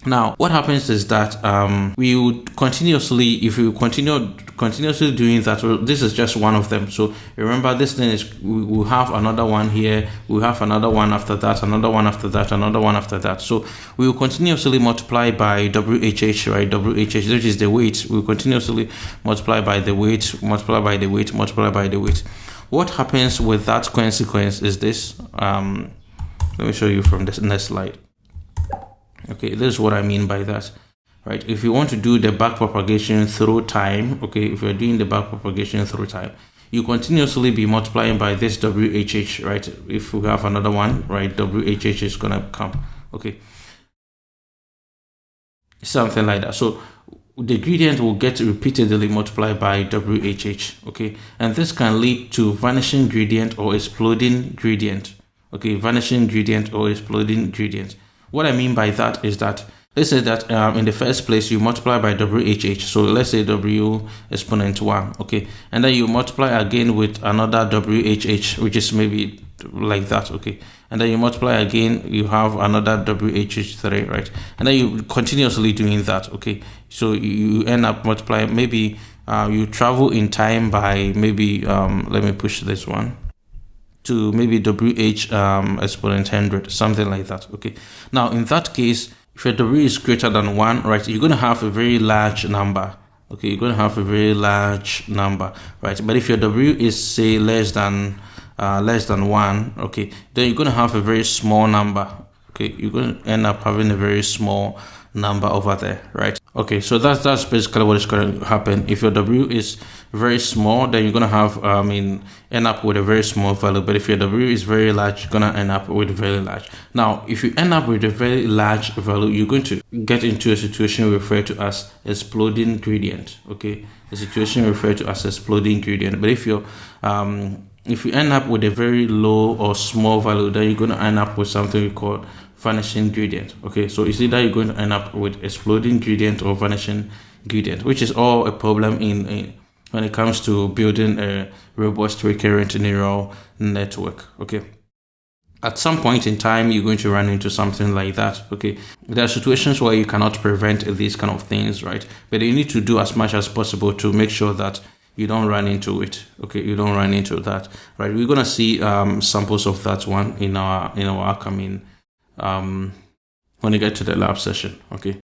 Now, what happens is that we would continuously, if we continuously doing that, well, this is just one of them. So remember, this thing is, we'll have another one here, we'll have another one after that, another one after that, another one after that. So we will continuously multiply by WHH, right? WHH, which is the weight. We'll continuously multiply by the weight, multiply by the weight, multiply by the weight. What happens with that consequence is this. Let me show you from this next slide. Okay, this is what I mean by that, right? If you want to do the back propagation through time, okay, if you're doing the back propagation through time, you continuously be multiplying by this WHH, right? If we have another one, right, WHH is gonna come, okay, something like that. So the gradient will get repeatedly multiplied by WHH, okay, and this can lead to vanishing gradient or exploding gradient, okay, vanishing gradient or exploding gradient. What I mean by that is that, let's say that in the first place you multiply by WHH, so let's say W exponent 1, okay, and then you multiply again with another WHH, which is maybe like that, okay, and then you multiply again, you have another WHH3, right, and then you continuously doing that, okay, so you end up multiplying, maybe you travel in time by maybe, let me push this one to maybe WH exponent 100, something like that, okay. Now, in that case, if your W is greater than 1, right, you're going to have a very large number, okay, you're going to have a very large number, right, but if your W is, say, less than 1, okay, then you're going to have a very small number, okay, you're going to end up having a very small number over there, right? Okay, so that's basically what is going to happen. If your W is very small, then you're going to have end up with a very small value, but if your W is very large, you're going to end up with very large. Now, if you end up with a very large value, you're going to get into a situation referred to as exploding gradient, okay, a situation referred to as exploding gradient. But if you end up with a very low or small value, then you're going to end up with something we call vanishing gradient, okay. So it's either you're going to end up with exploding gradient or vanishing gradient, which is all a problem in when it comes to building a robust recurrent neural network, okay. At some point in time, you're going to run into something like that, okay. There are situations where you cannot prevent these kind of things, right, but you need to do as much as possible to make sure that you don't run into it, okay, you don't run into that, right. We're going to see samples of that one in our upcoming when you get to the lab session, okay.